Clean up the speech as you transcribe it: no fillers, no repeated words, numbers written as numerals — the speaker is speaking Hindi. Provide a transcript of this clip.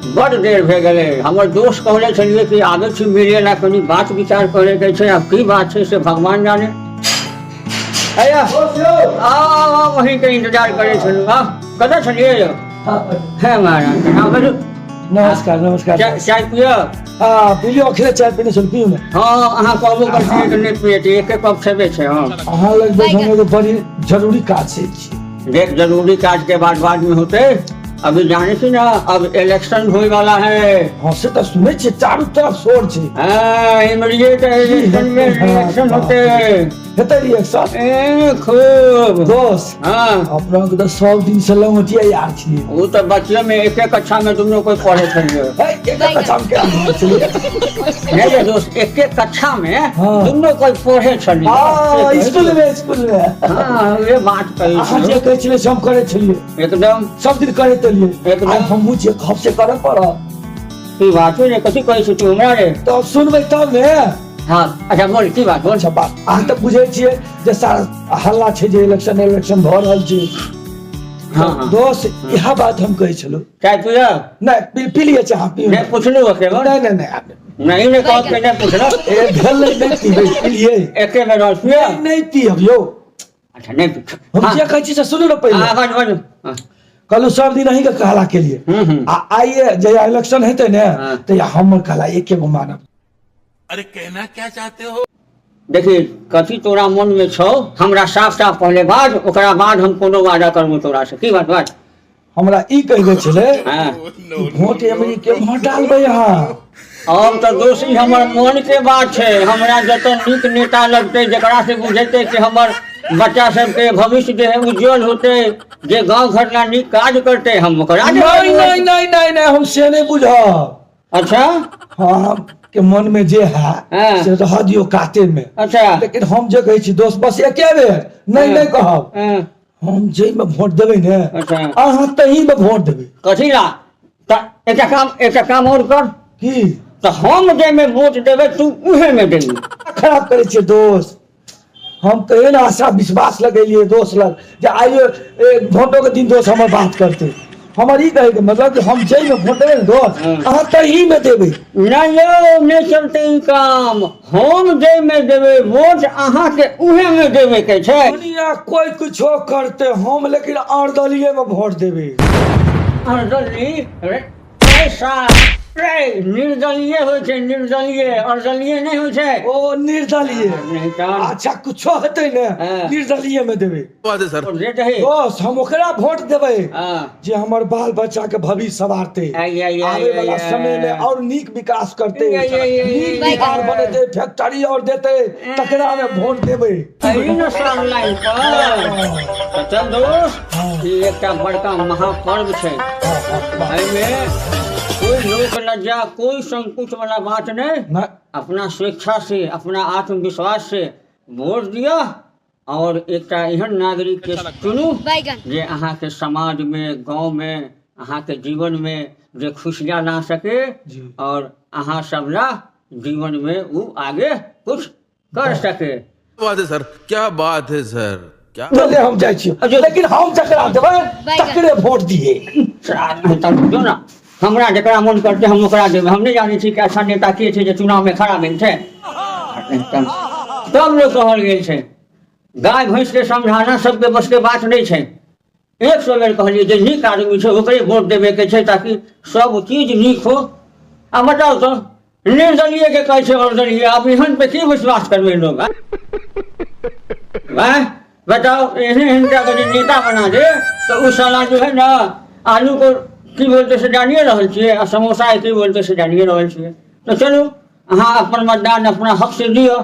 बड़ देर भे गेले। हमर दोस्त कहले छलिए कि आगे से मिले ला कनी बात विचार करे के छै। अब की बात छै से भगवान जाने। आया आ वहीं के इंतजार करे छलू। कतऽ छलिए यौ? है महाराज हाँ बोलू। नमस्कार नमस्कार। चाय पियो? हाँ पिलियो। अखिले चाय पीने चल पियो ना। हाँ अहाँ कहबो करछिए कि नहीं पिए छी। एक कप छेबे छै। हाँ अहाँ लग बैठने तो बड़ी जरूरी काज से छी। देख जरूरी काज के बाद में होते। अभी जाने छी ना अब इलेक्शन होने वाला है। हाँ से तो सुने छे चारों तरफ शोर छे। हाँ इमरिए के इलेक्शन में इलेक्शन होते हेते रिएक्शन खूब दोस्त। हाँ अपना के तो 100 दिन से लंगोटिया यार छी। वो तो बच्चे में एक कक्षा में दोनों कोई पढ़े थे। एक कक्षा में क्या चलिए नहीं रे दोस्त एक कक्षा में हाँ। दोनों कोई पढ़े छलिए। हां स्कूल में हाँ ये बात कही अहाँ जे कहै छले हम करे छलिए एकदम सब दिन करे तलिए। एकदम। आज हम मुझे खप से करे पड़ा। की बात है कथी कहै छी तू हमरा रे? तो अब सुनबै तब ने। हाँ अच्छा बोल की बात बोल। अच्छा बात अहाँ तऽ बुझै छियै जे सारा हल्ला छै जे इलेक्शन भऽ रहल छै। हाँ हाँ दोस्त यह बात हम कहै छलू। चाय पियो? नहीं पी लिए चाह पियो। नहीं पूछलू ओके बोल। नहीं नहीं कहो कि नहीं पूछलो। ए भेल नहीं पीबे पी लिए। एके में रस पियो? नहीं पियब यौ। अच्छा नहीं पूछ। हम जे कहै छी से सुनू न पहिले। हाँ बोल बोल। कहलू सब दिन अहीं के कहला के लिए। आ आइए जे इलेक्शन हेतै ने त हमर कहला एके गो मानब। अरे कहना क्या चाहते हो? देखिए कथी तोरा मन में छौ हमरा साफ साफ पहले बाद ओकरा बाद हम कोनो वादा करबो तोरा से। की बात हमरा ई कहि दे छले हाँ वोट एमरी के वोट डालबै अहाँ। अब तो दोषी हमर मन के बात है। हमरा जतन नीक नेता लगते जकरा से बुझेते कि हमर बच्चा सबके भविष्य जो है उज्जवल होते जे गांव घर ला नीक काज करते हम ओकरा नहीं हम से नहीं बुझब। अच्छा हाँ के मन में जे है से रह दियो काटे में। अच्छा लेकिन हम जे कहै छी दोस्त बस एके बेर नहीं कहब। हम जे में वोट देबै ने अच्छा अहाँ तही में वोट देबै। कथी ला एक काम और कर की तो हम जे में वोट देबै तू उहे में देबी। खराब करे छे दोस्त। हम कहे ना आशा विश्वास लगेलिए दोस्त लग जे आइयो वोटो के दिन दोस्त हमर बात करते। हमर ई कहे के मतलब कि हम जई में वोट देबै दोस्त अहाँ तही में देबै। नहीं यो नहीं चलते ई काम। हम जई में देबै वोट अहाँ के उहे में देबै के छै। दुनिया कोई कुछो करते हम लेकिन अर्दलीय में वोट देबै। अर्दली पैसा निर्दलीय हो छै निर्दलीय अर्दलीय नहीं हो छै। ओ निर्दलीय नहीं तो अच्छा कुछो हेतै ने निर्दलीय में देबै। बात है सर। रेट है दोस्त हम ओकरा वोट देबै हां जे हमर बाल बच्चा के भविष्य संवारते आवे वाला समय में और नीक विकास करते नीक बिहार बनेते फैक्ट्री और देते तकरा में वोट देबै। ई न सब लाइन पर चल दोस्त ई एकटा बड़का महापर्व छै। एहि में कोई लोक लज्जा कोई संकोच वाला बात नहीं। अपना स्वेच्छा से अपना आत्मविश्वास से वोट दिया और एक एहन नागरिक के चुनू जे अहाँ के समाज में गांव में अहाँ के जीवन में जे खुशियां ला सके और अहाँ सब ला जीवन में वो आगे कुछ कर सके। बात है सर क्या बात है सर क्या बोले हम जाय छी लेकिन हम जकरा देबै तकरे वोट दिए। जो ना हमरा जकरा मन करते हम ओकरा देबै। हम नहीं जाने छी कि अच्छा नेता के छै जे चुनाव में खड़ा भेल छै। तब लोग कहल गेल छै गाय भैंस के समझाना सबके बस के बात नहीं छै। 100 बेर कहलिए जे नीक आदमी छै ओकरे वोट देवे के छै ताकि सब चीज नीक हो। अब बताओ तो निर्दलीय के कहै छै अर्दलीय अब एहन पे की विश्वास करबै लोग? बताओ एहन का नेता बना दे तो उस साला जो है ना आलू को की बोलते से जानिए रहल छियै आ समोसा की बोलते से जानिए रहल छियै। तो चलू अहाँ अपन मतदान अपना हक से दियो।